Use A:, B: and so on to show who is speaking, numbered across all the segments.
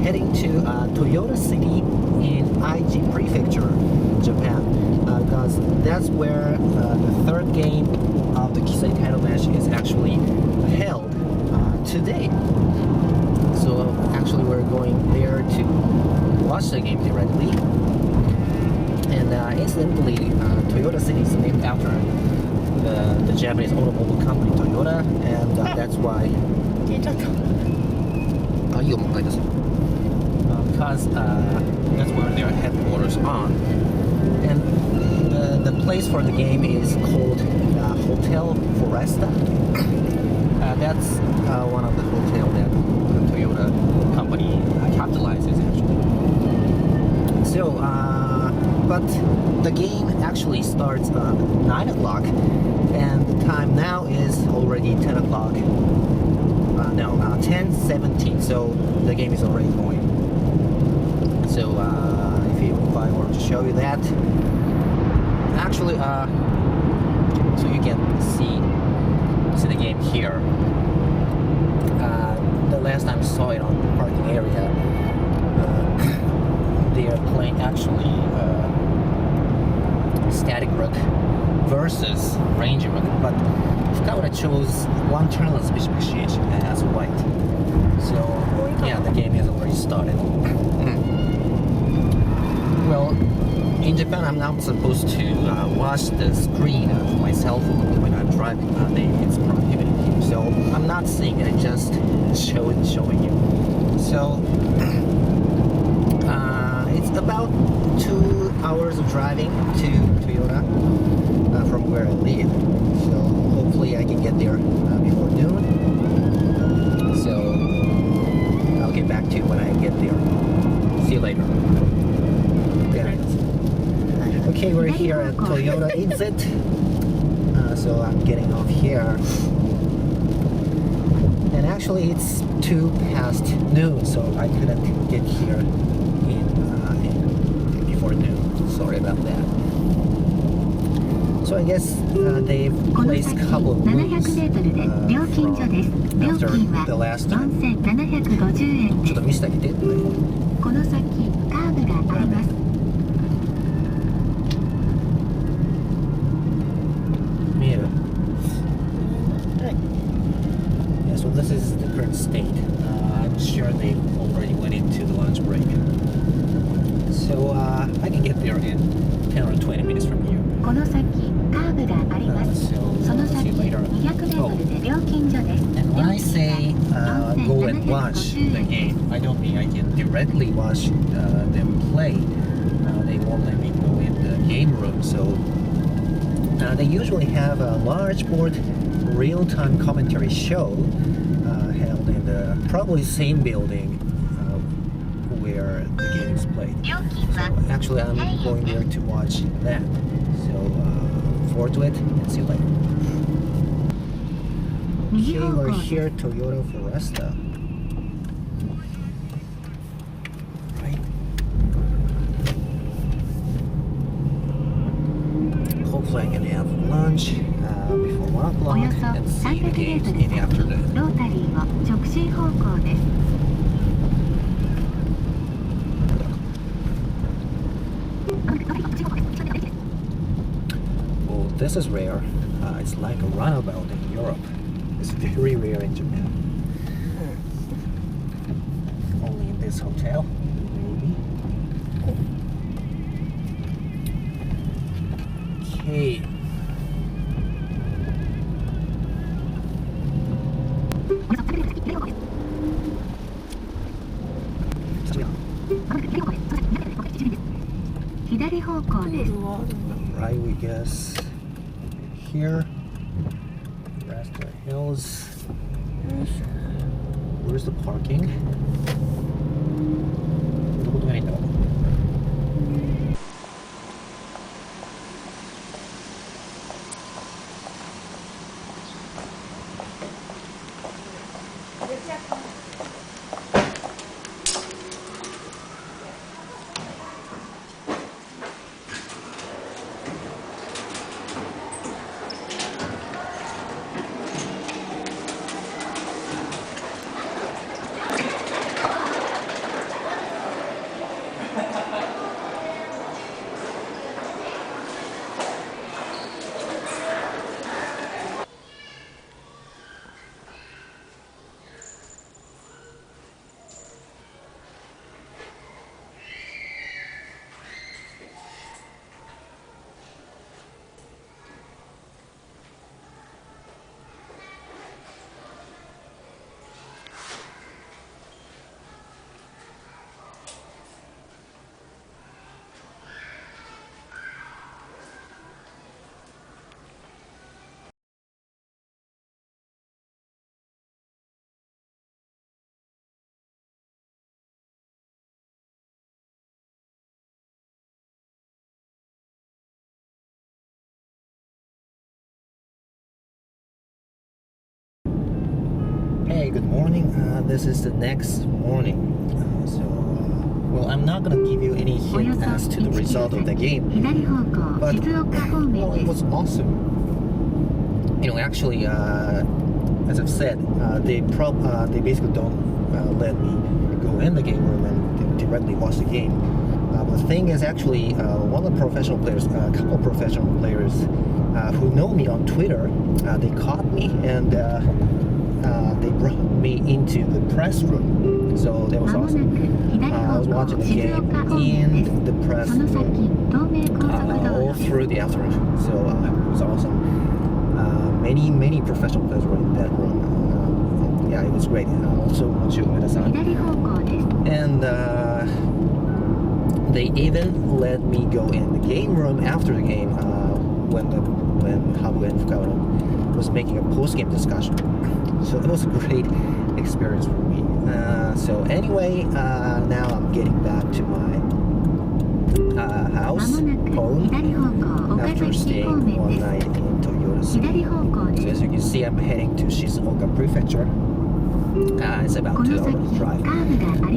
A: heading to Toyota City in Aichi Prefecture in Japan, because that's where the third game of the Kisei title match is actually held today. So actually we're going there to watch the game directly. And incidentally, Toyota City is named after the Japanese automobile company Toyota, and that's why because that's where their headquarters are. And the place for the game is called Hotel Foresta. That's one of the hotels that the Toyota company capitalizes actually. So, but the game actually starts 9 o'clock, and the time now is already 10 o'clock. No, 10:17. So the game is already going. So if I were to show you that, actually, so you can see the game here. The last time I saw it on the parking area, they are playing actually Static Rock versus Ranger Rock, but FUKAURA chose one turn specification as white. So yeah, the game has already started. Well, in Japan, I'm not supposed to watch the screen of my cell phone when I'm driving. It's prohibited here, so I'm not seeing it, just showing you. So it's about 2 hours of driving to Toyota from where I live. So hopefully I can get there before noon. So I'll get back to you when I get there. See you later. Okay, we're here at Toyota exit. So I'm getting off here. And actually it's 2 past noon, so I couldn't get here before noon. Sorry about that. So I guess they've placed a couple of moves after the last time. ちょっと見せてあげて。この先カーブがあります。見える？ Yeah, so this is the current state. I'm sure they already went into the lunch break. So I can get there in 10 or 20 minutes from here. この先カーブがあります。その先200メートルで料金所です。And when I say go and watch the game, I don't mean I can directly watch them play. They won't let me go in the game room. So they usually have a large board real-time commentary show held in the probably same building where the game is played. So actually I'm going there to watch that. So forward to it and see you later. Okay, we're here at Toyota Foresta. Right. Hopefully I can have lunch before 1 o'clock and see the games in the afternoon. Oh, this is rare. It's like a runabout in Europe. It's very rare in Japan. Only in this hotel, maybe. Okay. Right, we guess here. Rest of the hills. Where's the parking? Hey, good morning. This is the next morning. Well, I'm not gonna give you any hint as to the result of the game, but well, it was awesome. Actually, as I've said, they basically don't let me go in the game room and directly watch the game. But the thing is, actually, one of the professional players, a couple of professional players who know me on Twitter, they caught me and they brought me into the press room. So that was awesome. I was watching the game in the press room all through the afternoon. So it was awesome. Many professional players were in that room. Yeah, it was great. Also, Shogi-san. And they even let me go in the game room after the game when HABU and FUKAURA was making a post-game discussion. So it was a great experience for me. So anyway, now I'm getting back to my home after staying one night in Toyota City. So as you can see, I'm heading to Aichi Prefecture. It's about 2 hours drive.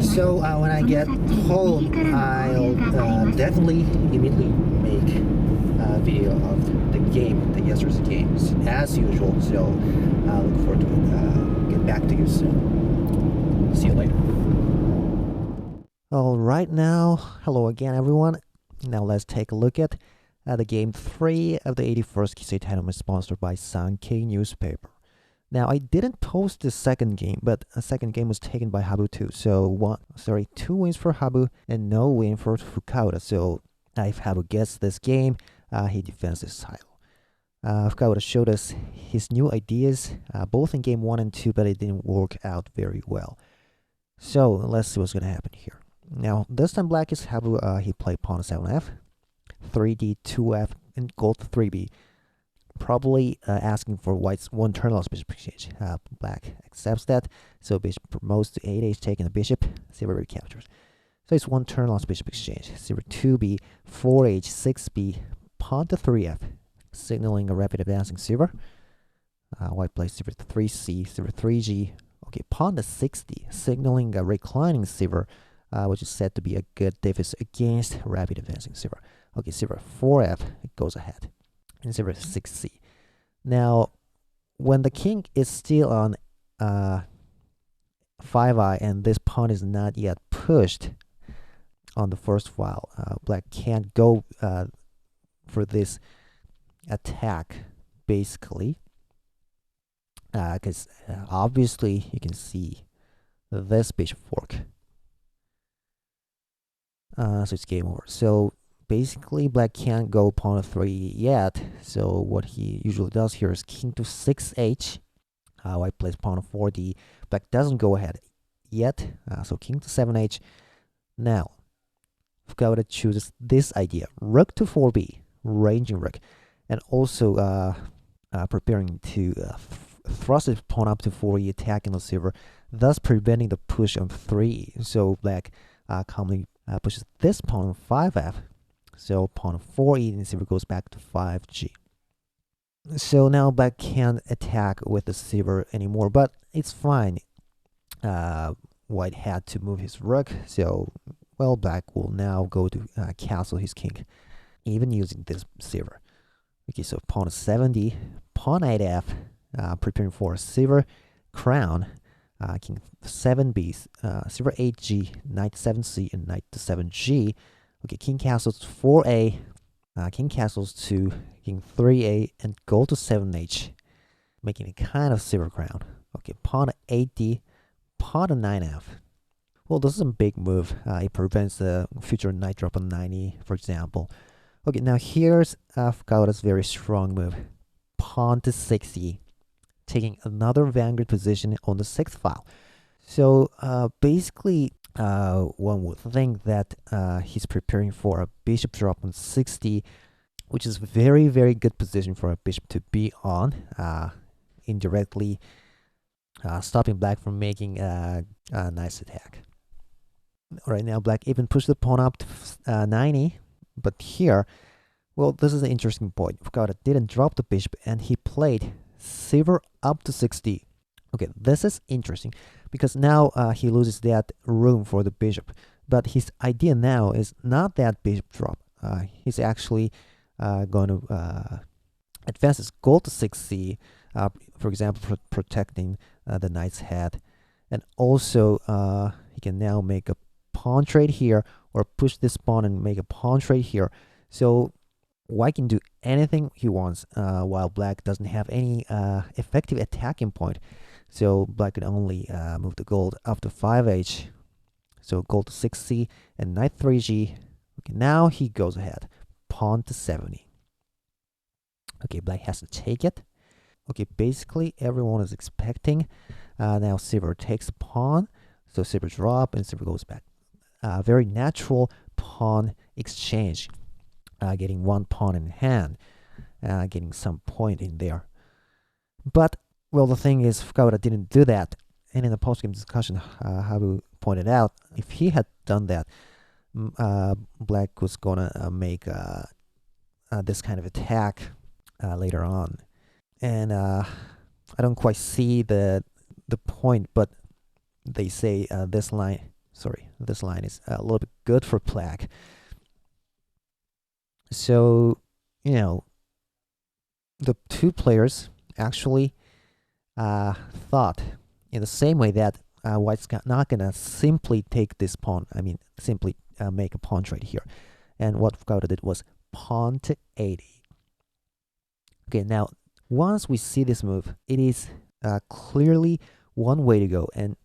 A: So when I get home, I'll definitely immediately make a video of the game, the yesterday's games, as usual. So I look forward to get back to you soon. See you later. Alright, now, hello again everyone. Now let's take a look at the game 3 of the 81st Kisei tournament sponsored by Sankei newspaper. Now, I didn't post the second game, but a second game was taken by HABU too. So, 2 wins for HABU and no win for FUKAURA. So, if HABU gets this game, he defends his title. FUKAURA showed us his new ideas, both in game 1 and 2, but it didn't work out very well. So, let's see what's going to happen here. Now, this time black is HABU. He played pawn 7f, 3d, 2f, and gold 3b. Probably asking for white's one turn loss bishop exchange. Black accepts that, so bishop promotes to 8h, taking the bishop, silver recaptures. So it's one turn loss bishop exchange. Silver 2b, 4h, 6b, pawn to 3f, signaling a rapid advancing silver. White plays silver 3c, silver 3g. Okay, pawn to 6d, signaling a reclining silver, which is said to be a good defense against rapid advancing silver. Okay, silver 4f, it goes ahead. And silver 6c. Now, when the king is still on 5i and this pawn is not yet pushed on the first file, black can't go for this attack, basically, because obviously you can see this bishop fork. So it's game over. So basically, black can't go pawn to 3 yet, so what he usually does here is king to 6h. White plays pawn to 4d. Black doesn't go ahead yet, so king to 7h. Now, FUKAURA chooses this idea, rook to 4b, ranging rook, and also preparing to thrust his pawn up to 4e, attacking the silver, thus preventing the push on 3e. So black calmly pushes this pawn on 5f. So pawn 4e and silver goes back to 5g. So now black can't attack with the silver anymore, but it's fine. White had to move his rook, so well, black will now go to castle his king, even using this silver. Okay, so pawn 7d, pawn 8f, preparing for a silver crown. King 7b, silver 8g, knight 7c, and knight to 7g. Okay, king castles 4a, king castles to king 3a, and go to 7h, making a kind of silver crown. Okay, pawn to 8d, pawn to 9f. Well, this is a big move. It prevents the future knight drop on 9e, for example. Okay, now here's FUKAURA's very strong move. Pawn to 6e, taking another vanguard position on the 6th file. So basically, one would think that he's preparing for a bishop drop on 6d, which is very, very good position for a bishop to be on, indirectly stopping black from making a nice attack. Right now, black even pushed the pawn up to 9e, but here, well, this is an interesting point. FUKAURA didn't drop the bishop, and he played silver up to 6d.
B: Okay, this is interesting because now he loses that room for the bishop. But his idea now is not that bishop drop. He's actually going to advance his gold to 6c, for example, protecting the knight's head. And also, he can now make a pawn trade here or push this pawn and make a pawn trade here. So white can do anything he wants while black doesn't have any effective attacking point. So black can only move the gold up to 5h. So gold to 6c and knight 3g. Okay, now he goes ahead. Pawn to 70. Okay, black has to take it. Okay, basically everyone is expecting. Now silver takes the pawn. So silver drop and silver goes back. Very natural pawn exchange. Getting one pawn in hand. Getting some point in there. But, well, the thing is, FUKAURA didn't do that. And in the post-game discussion, HABU pointed out, if he had done that, black was gonna make this kind of attack later on. And I don't quite see the point, but they say this line is a little bit good for black. So, the two players actually thought in the same way that white's not gonna simply take this pawn. I mean, simply make a pawn trade here. And what FUKAURA did was pawn to 80. Okay, now once we see this move, it is clearly one way to go, and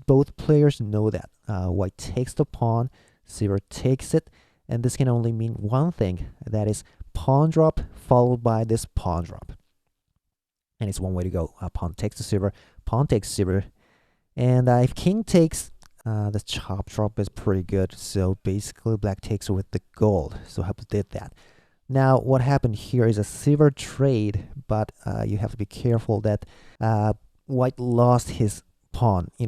B: both players know that. White takes the pawn, silver takes it, and this can only mean one thing, that is pawn drop followed by this pawn drop. And it's one way to go. Pawn takes the silver, pawn takes silver, and if king takes, the chop drop is pretty good. So basically black takes it with the gold. So HABU did that. Now what happened here is a silver trade, but you have to be careful that white lost his pawn. He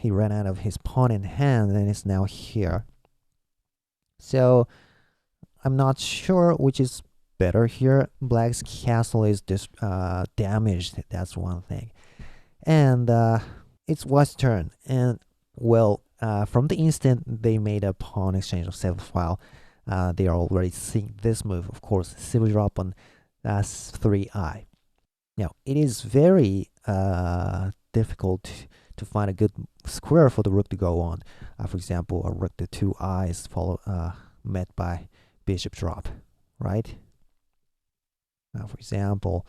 B: ran out of his pawn in hand and it's now here. So I'm not sure which is better here. Black's castle is damaged. That's one thing. And it's white's turn. And, well, from the instant they made a pawn exchange of 7th file, they are already seeing this move. Of course, silver drop on 3i. Now, it is very difficult to find a good square for the rook to go on. For example, a rook to 2i is met by bishop drop, right? For example,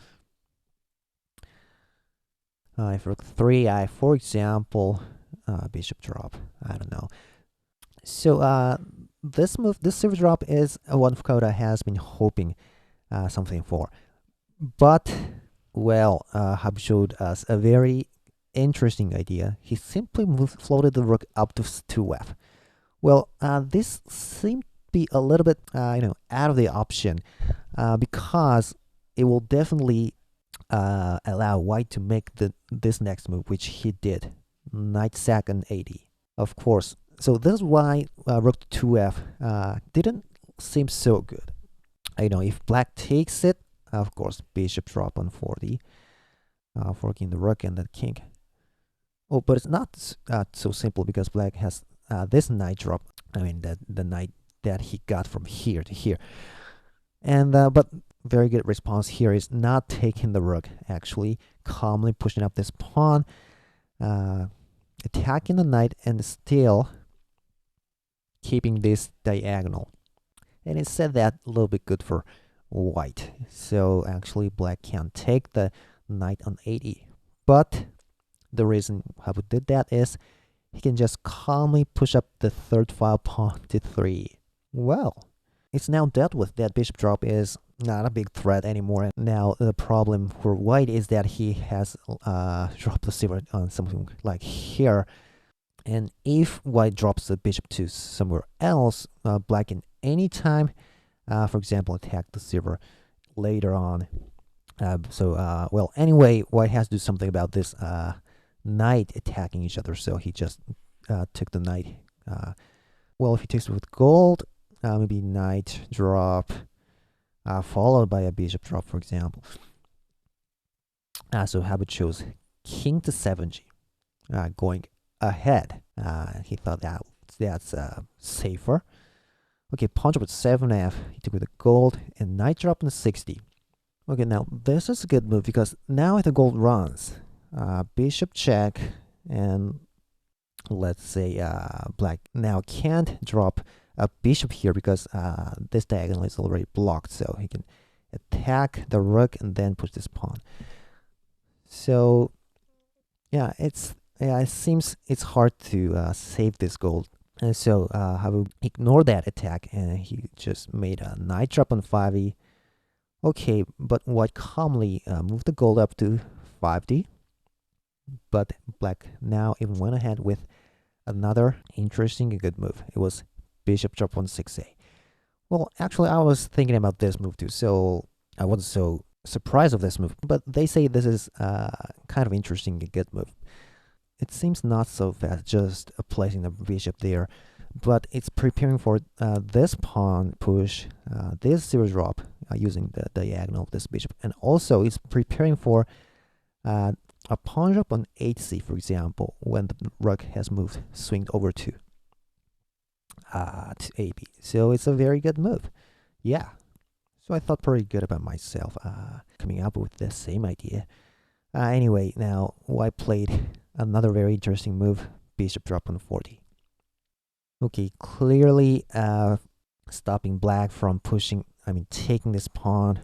B: if rook 3i, for example, bishop drop, I don't know. So this move, this silver drop is what FUKAURA has been hoping something for. But, well, HABU showed us a very interesting idea. He simply floated the rook up to 2f. Well, this seemed to be a little bit, out of the option because it will definitely allow white to make this next move, which he did. Knight sack on 80, of course. So this is why rook to 2f didn't seem so good. If black takes it, of course, bishop drop on 40, forking the rook and the king. Oh, but it's not so simple because black has this knight drop. I mean, the knight that he got from here to here. And but very good response here is not taking the rook, actually calmly pushing up this pawn, attacking the knight, and still keeping this diagonal. And it said that a little bit good for white. So actually black can take the knight on 80. But the reason HABU did that is he can just calmly push up the third file pawn to 3. Well, it's now dealt with. That bishop drop is not a big threat anymore. Now the problem for white is that he has dropped the silver on something like here. And if white drops the bishop to somewhere else, black can anytime, for example, attack the silver later on. Well, anyway, white has to do something about this knight attacking each other. So he just took the knight. Well, if he takes it with gold, maybe knight drop, followed by a bishop drop, for example. So HABU chose king to 7g, going ahead. He thought that's safer. Okay, pawn drop at 7f. He took with the gold and knight drop on 60. Okay, now this is a good move because now if the gold runs, bishop check, and let's say black now can't drop a bishop here because this diagonal is already blocked, so he can attack the rook and then push this pawn. So yeah, it seems it's hard to save this gold. And so HABU ignored that attack and he just made a knight drop on 5e. Okay, but white calmly moved the gold up to 5d. But black now even went ahead with another interesting and good move. It was bishop drop on 6a. Well, actually, I was thinking about this move too, so I wasn't so surprised of this move. But they say this is kind of interesting and good move. It seems not so fast, just placing the bishop there, but it's preparing for this pawn push, this zero drop using the diagonal of this bishop, and also it's preparing for a pawn drop on 8c, for example, when the rook has moved, swinged over to AB. So it's a very good move. Yeah. So I thought pretty good about myself coming up with the same idea. Anyway, now white played another very interesting move, bishop drop on 40. Okay, clearly stopping black from pushing, taking this pawn.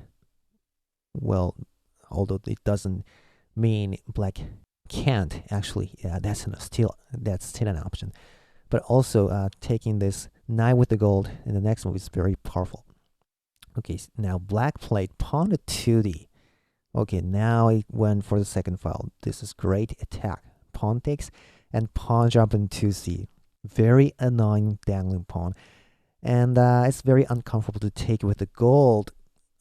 B: Well, although it doesn't mean black can't actually, that's still an option. But also taking this knight with the gold in the next move is very powerful. Okay, now black played pawn to 2d. Okay, now it went for the second file. This is great attack. Pawn takes and pawn jump in 2c. Very annoying dangling pawn. And it's very uncomfortable to take with the gold.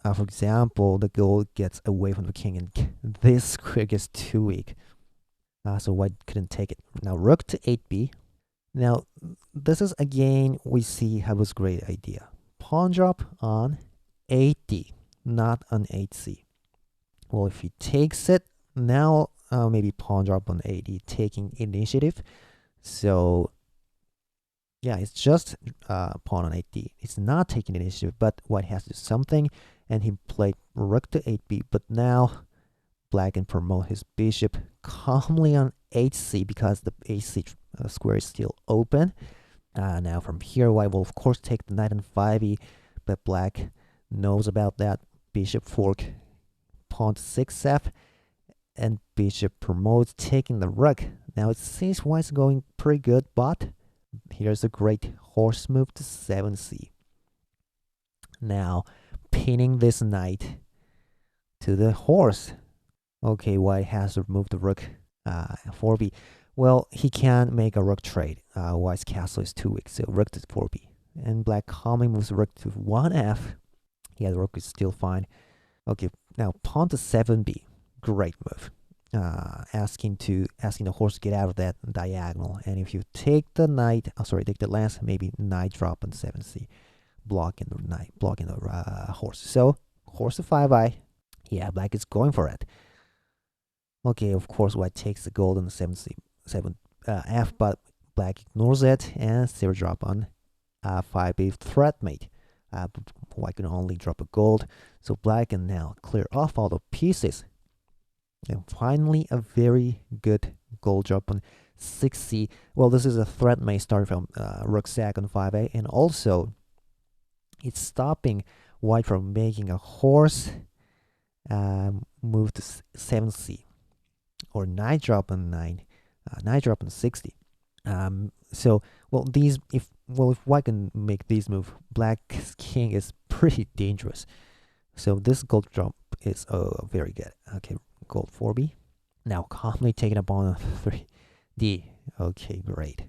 B: For example, the gold gets away from the king and this square gets too weak. So white couldn't take it. Now rook to 8b. Now this is again, we see HABU's great idea. Pawn drop on 8d, not on 8c. Well, if he takes it, now maybe pawn drop on 8d, taking initiative. So yeah, it's just pawn on 8d. It's not taking initiative, but white has to do something, and he played rook to 8b. But now black can promote his bishop calmly on 8c because the 8c square is still open. Now from here, white will of course take the knight on 5e, but black knows about that. Bishop fork, pawn to 6f, and bishop promotes, taking the rook. Now it seems white's going pretty good, but here's a great horse move to 7c. Now pinning this knight to the horse. Okay, white has to move the rook 4b. Well, he can't make a rook trade. White's castle is too weak, so rook to 4b. And black calmly moves rook to 1f. Yeah, the rook is still fine. Okay, now pawn to 7b. Great move. Asking the horse to get out of that diagonal. And if you take the knight, take the lance, maybe knight drop on 7c, blocking the horse. So horse to 5i. Yeah, black is going for it. Okay, of course, white takes the gold on the 7f, but black ignores it and zero drop on 5b threat mate. White can only drop a gold, so black can now clear off all the pieces. And finally, a very good gold drop on 6c. Well, this is a threat mate starting from rook sack on 5a, and also it's stopping white from making a horse move to 7c. Or knight drop on 9, knight drop on 60. If white can make these moves, black's king is pretty dangerous. So this gold drop is very good. Okay, gold 4b. Now calmly taking a pawn on 3d. Okay, great.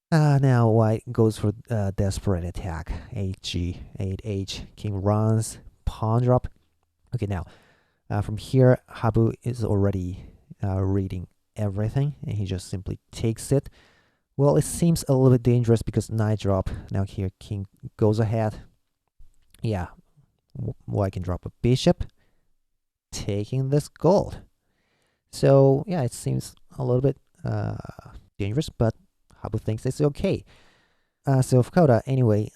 B: Now white goes for a desperate attack. 8g, 8h, king runs, pawn drop. Okay, now from here, HABU is already reading everything, and he just simply takes it. Well, it seems a little bit dangerous because knight drop. Now here, king goes ahead. Yeah, white can drop a bishop, taking this gold. So yeah, it seems a little bit dangerous, but HABU thinks it's okay. So FUKAURA anyway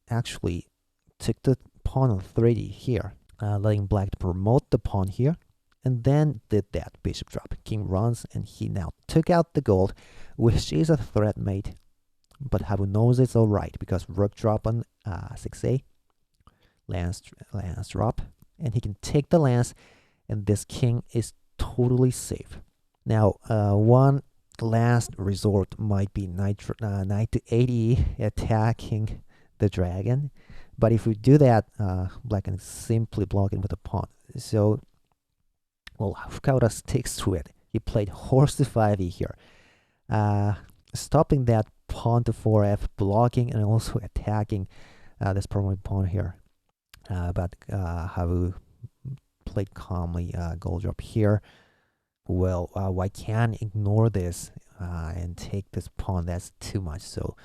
B: actually took the pawn on 3d here, letting black to promote the pawn here, and then did that bishop drop. King runs, and he now took out the gold, which is a threat mate, but HABU knows it's alright because rook drop on 6a, lance drop, and he can take the lance, and this king is totally safe. Now one last resort might be knight to 8e attacking the dragon, but if we do that, black can simply block it with a pawn. So, well, FUKAURA sticks to it. He played horse to 5e here, stopping that pawn to 4f, blocking and also attacking this prominent pawn here. But HABU played calmly, gold drop here. Well, white can ignore this and take this pawn. That's too much. So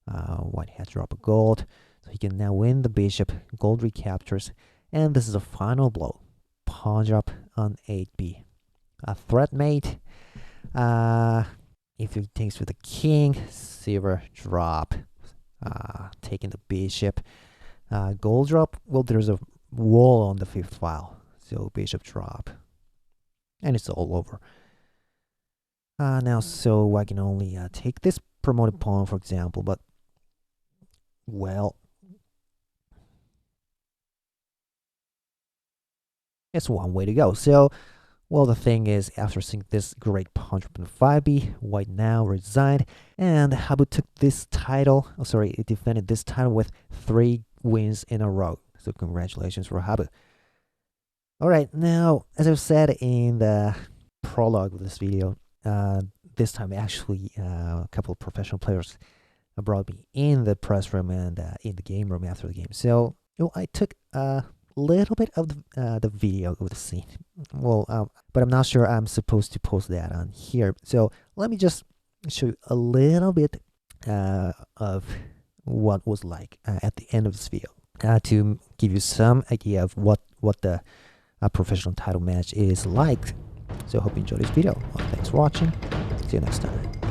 B: white had to drop a gold. So he can now win the bishop. Gold recaptures. And this is a final blow. Pawn drop on 8b. A threat mate. If he takes with the king, silver drop. Taking the bishop. Gold drop. Well, there's a wall on the 5th file. So bishop drop. And it's all over. Now, so I can only take this promoted pawn, for example, but, well, it's one way to go. So, well, the thing is, after seeing this great pawn drop in 5b, white now resigned, and HABU took this title, it defended this title with 3 wins in a row. So congratulations for HABU. Alright, now, as I've said in the prologue of this video, this time actually a couple of professional players brought me in the press room and in the game room after the game. So, I took a little bit of the video of the scene. Well, but I'm not sure I'm supposed to post that on here. So, let me just show you a little bit of what was like at the end of this video to give you some idea of what the professional title match is like. So I hope you enjoyed this video. Well, thanks for watching. See you next time.